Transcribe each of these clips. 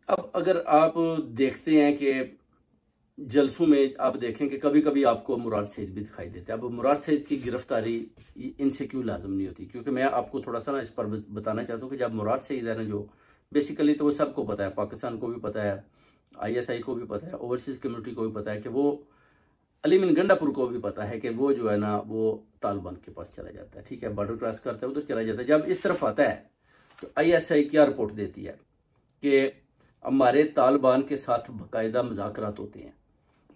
अब अगर आप देखते हैं कि जलसों में आप देखें कि कभी कभी आपको मुराद सईद भी दिखाई देते हैं। अब मुराद सईद की गिरफ्तारी इनसे क्यों लाजम नहीं होती, क्योंकि मैं आपको थोड़ा सा ना इस पर बताना चाहता हूँ कि जब मुराद सईद है ना, जो बेसिकली तो वो सबको पता है, पाकिस्तान को भी पता है, ISI को भी पता है, ओवरसीज कम्युनिटी को भी पता है, कि वो अली मीन गंडापुर को भी पता है कि वो जो है ना वो तालिबान के पास चला जाता है। ठीक है, बॉर्डर क्रॉस करता है, उधर चला जाता है। जब इस तरफ आता है तो ISI क्या रिपोर्ट देती है कि हमारे तालिबान के साथ बाकायदा मुज़ाकरात होते हैं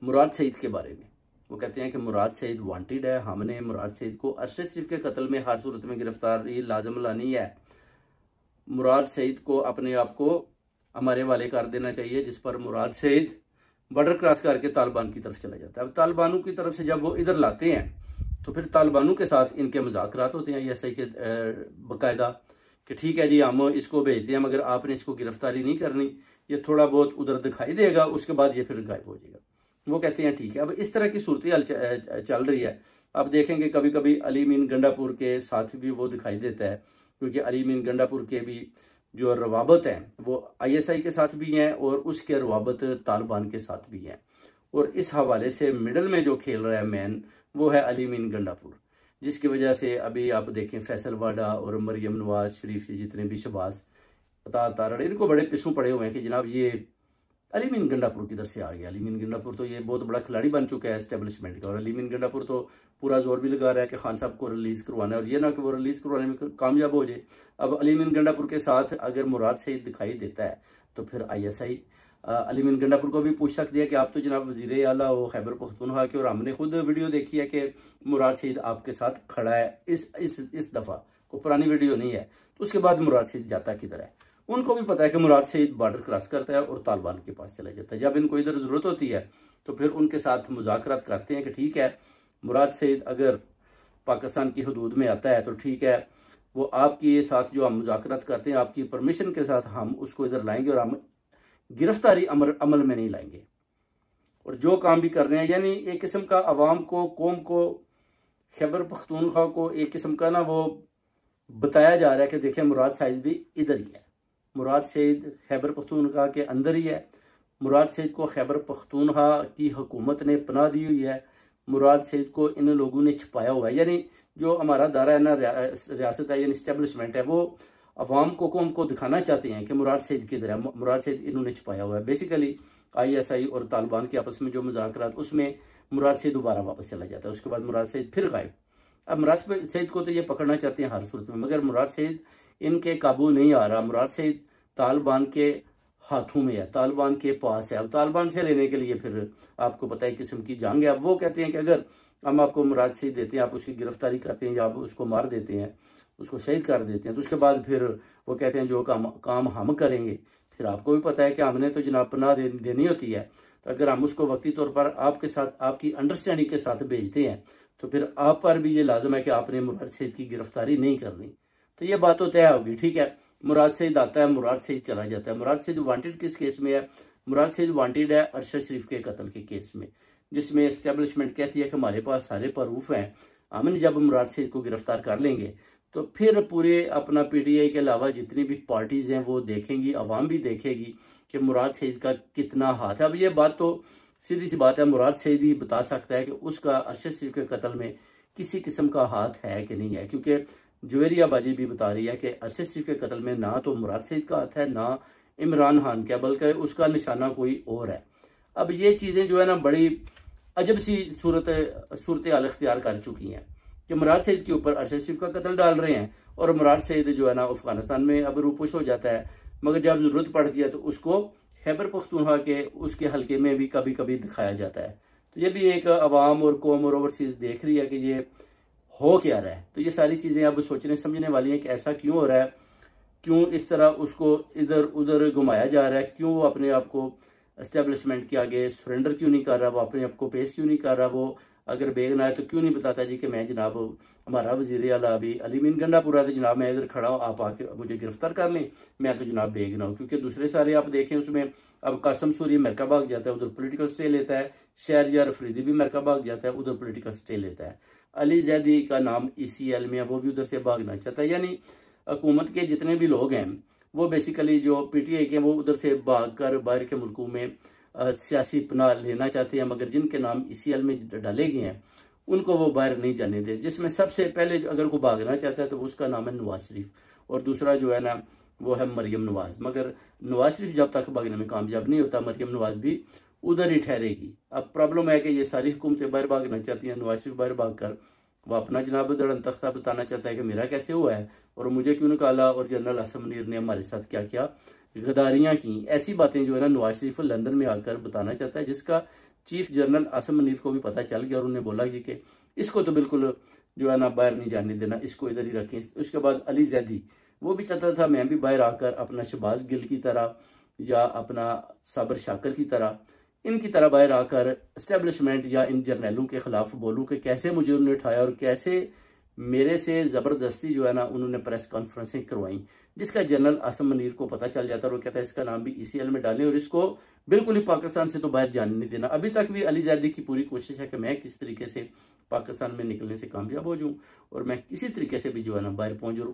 मुराद सईद के बारे में। वो कहते हैं कि मुराद सईद वांटेड है, हमने मुराद सईद को अरशद शरीफ के कत्ल में हर सूरत में गिरफ्तारी लाजम लानी है। मुराद सईद को अपने आप को हमारे वाले कर देना चाहिए, जिस पर मुराद सईद बॉर्डर क्रॉस करके तालिबान की तरफ चला जाता है। अब तालिबानों की तरफ से जब वो इधर लाते हैं तो फिर तालिबानों के साथ इनके मुज़ाकरात होते हैं ISI के बाकायदा, कि ठीक है जी हम इसको भेजते हैं मगर आपने इसको गिरफ्तारी नहीं करनी, ये थोड़ा बहुत उधर दिखाई देगा, उसके बाद ये फिर गायब हो जाएगा। वो कहते हैं ठीक है। अब इस तरह की सूरत हाल चल रही है। आप देखेंगे कभी कभी अली मीन गंडापुर के साथ भी वो दिखाई देता है, क्योंकि अली मीन गंडापुर के भी जो रवाबत हैं वो ISI के साथ भी हैं और उसके रवाबत तालिबान के साथ भी हैं। और इस हवाले से मिडल में जो खेल रहा है मैन, वो है अली मीन गंडापुर, जिसकी वजह से अभी आप देखें फैसल वाडा और मरियम नवाज शरीफ के जितने भी शबाज तारड़, इनको बड़े पिसू पड़े हुए हैं कि जनाब ये अली मीन गंडापुर किधर से आ गया। अली मीन गंडापुर तो ये बहुत बड़ा खिलाड़ी बन चुका है एस्टेब्लिशमेंट का, और अली मीन गंडापुर तो पूरा जोर भी लगा रहा है कि खान साहब को रिलीज करवाना है, और ये ना कि वो रिलीज करवाने में कामयाब हो जाए। अब अली मीन गंडापुर के साथ अगर मुराद सईद दिखाई देता है तो फिर ISI अली मीन गंडापुर को भी पूछ सकती है कि आप तो जनाब वजीर आला हो खैबर पख्तूनख्वा के, और हमने खुद वीडियो देखी है कि मुराद सईद आपके साथ खड़ा है इस दफा, को पुरानी वीडियो नहीं है। तो उसके बाद मुराद सईद जाता किधर है? उनको भी पता है कि मुराद सईद बॉर्डर क्रॉस करता है और तालिबान के पास चला जाता है। जब इनको इधर जरूरत होती है तो फिर उनके साथ मुज़ाकरात करते हैं कि ठीक है मुराद सईद अगर पाकिस्तान की हदूद में आता है तो ठीक है, वो आपके साथ जो हम मुज़ाकरात करते हैं आपकी परमिशन के साथ हम उसको इधर लाएंगे, और हम गिरफ्तारी अमल में नहीं लाएंगे। और जो काम भी कर रहे हैं, यानी एक किस्म का अवाम को, कौम को, खैबर पख्तूनख्वा को एक किस्म का ना वो बताया जा रहा है कि देखें मुराद सईद भी इधर ही है, मुराद सईद खैबर पख्तूनख्वा के अंदर ही है, मुराद सईद को खैबर पख्तूनख्वा की हुकूमत ने पनाह दी हुई है, मुराद सईद को इन लोगों ने छिपाया हुआ है। यानी जो हमारा दायरा है ना, रियासत है यानी इस्टेब्लिशमेंट है, वो अवाम को, कौम को दिखाना चाहते हैं कि मुराद सईद किधर है, मुराद सईद इन्होंने छिपाया हुआ है। बेसिकली ISI और तालिबान के आपस में जो मुज़ाकरात, उसमें मुराद सईद दोबारा वापस चला जाता है, उसके बाद मुराद सईद फिर गायब। अब मुराद सईद को तो ये पकड़ना चाहते हैं हर सूरत में, मगर मुराद सईद इनके काबू नहीं आ रहा। मुराद सईद तालिबान के हाथों में है, तालिबान के पास है। अब तालिबान से लेने के लिए फिर आपको पता है किस्म की जंग है। अब वो कहते हैं कि अगर हम आपको मुराद सईद देते हैं, आप उसकी गिरफ्तारी करते हैं या आप उसको मार देते हैं, उसको शहीद कर देते हैं, तो उसके बाद फिर वो कहते हैं जो काम हम करेंगे। फिर आपको भी पता है कि हमने तो जनाब पनाह देनी होती है, तो अगर हम उसको वक्ती तौर पर आपके साथ आपकी अंडरस्टैंडिंग के साथ भेजते हैं तो फिर आप पर भी ये लाजम है कि आपने मुराद सईद की गिरफ्तारी नहीं करनी। तो ये बात तो तय होगी। ठीक है, मुराद सईद आता है, मुराद सईद चला जाता है। मुराद सईद वांटेड किस केस में है? मुराद सईद वांटेड है अरशद शरीफ के कत्ल के केस में, जिसमें एस्टेब्लिशमेंट कहती है कि हमारे पास सारे प्रूफ हैं, हमने जब मुराद सईद को गिरफ्तार कर लेंगे तो फिर पूरे अपना PTI के अलावा जितनी भी पार्टीज हैं वो देखेंगी, अवाम भी देखेगी कि मुराद सईद का कितना हाथ है। अब ये बात तो सीधी सी बात है, मुराद सईद ही बता सकता है कि उसका अरशद शरीफ के कत्ल में किसी किस्म का हाथ है कि नहीं है, क्योंकि जुवेरिया बाजी भी बता रही है कि अरशद शरीफ के कत्ल में ना तो मुराद सईद का हाथ है, ना इमरान खान का, बल्कि उसका निशाना कोई और है। अब ये चीज़ें जो है ना बड़ी अजब सी सूरत हाल इख्तियार कर चुकी हैं कि मुराद सईद के ऊपर अरशद शरीफ का कत्ल डाल रहे हैं, और मुराद सईद जो है ना अफगानिस्तान में अब रूपुश हो जाता है, मगर जब जरूरत पड़ती है तो उसको खैबर पख्तूनख्वा के उसके हल्के में भी कभी कभी दिखाया जाता है। तो ये भी एक अवाम और कौम और ओवरसीज देख रही है कि ये हो क्या रहा है। तो ये सारी चीज़ें अब सोचने समझने वाली हैं कि ऐसा क्यों हो रहा है, क्यों इस तरह उसको इधर उधर घुमाया जा रहा है, क्यों वो अपने आप को एस्टेब्लिशमेंट के आगे सरेंडर क्यों नहीं कर रहा, वो अपने आप को पेश क्यों नहीं कर रहा, वो अगर बेगना है तो क्यों नहीं बताता जी कि मैं जनाब हमारा वजीर आला अभी अली मीन गंडापुर है तो जनाब मैं इधर खड़ा हूँ, आप आके मुझे गिरफ्तार कर लें, मैं तो जनाब बेगना हूँ। क्योंकि दूसरे सारे आप देखें उसमें अब कासम सूरी अमेरिका भाग जाता है, उधर पोलिटिकल स्टे लेता है, शहरियार अफरीदी भी अमेरिका भाग जाता है, उधर पोलिटिकल स्टे लेता है, अली जैदी का नाम ECL में है, वो भी उधर से भागना चाहता है। यानी हुकूमत के जितने भी लोग हैं वो बेसिकली जो पीटीआई के वो उधर से भाग कर बाहर के मुल्कों में सियासी पनाह लेना चाहते हैं, मगर जिनके नाम ECL में डाले गए हैं उनको वो बाहर नहीं जाने दे। जिसमें सबसे पहले अगर कोई भागना चाहता है तो उसका नाम है नवाज शरीफ, और दूसरा जो है ना वो है मरियम नवाज। मगर नवाज शरीफ जब तक भागने में कामयाब नहीं होता, मरियम नवाज भी उधर ही ठहरेगी। अब प्रॉब्लम है कि ये सारी हुकूमतें बाहर भागना चाहती हैं, नवाज शरीफ बाहर भाग कर वो अपना जनाब दड़न तख्ता बताना चाहता है कि मेरा कैसे हुआ है और मुझे क्यों निकाला, और जनरल आसिम मुनीर ने हमारे साथ क्या क्या गद्दारियां की। ऐसी बातें जो है ना नवाज शरीफ लंदन में आकर बताना चाहता है, जिसका चीफ जनरल आसिम मुनीर को भी पता चल गया और उन्होंने बोला कि इसको तो बिल्कुल जो है ना बाहर नहीं जाने देना, इसको इधर ही रखें। उसके बाद अली जैदी वो भी चाहता था मैं भी बाहर आकर अपना शहबाज गिल की तरह या अपना साबर शाकर की तरह इनकी तरह बाहर आकर एस्टेब्लिशमेंट या इन जर्नलों के खिलाफ बोलूं कि कैसे मुझे उन्होंने उठाया और कैसे मेरे से जबरदस्ती जो है ना उन्होंने प्रेस कॉन्फ्रेंसें करवाई, जिसका जनरल आसिम मुनीर को पता चल जाता है और कहता है इसका नाम भी ECL में डालें और इसको बिल्कुल ही पाकिस्तान से तो बाहर जाने नहीं देना। अभी तक भी अली जैदी की पूरी कोशिश है कि मैं किस तरीके से पाकिस्तान में निकलने से कामयाब हो जाऊं और मैं किसी तरीके से भी जो है ना बाहर पहुंच जाऊं।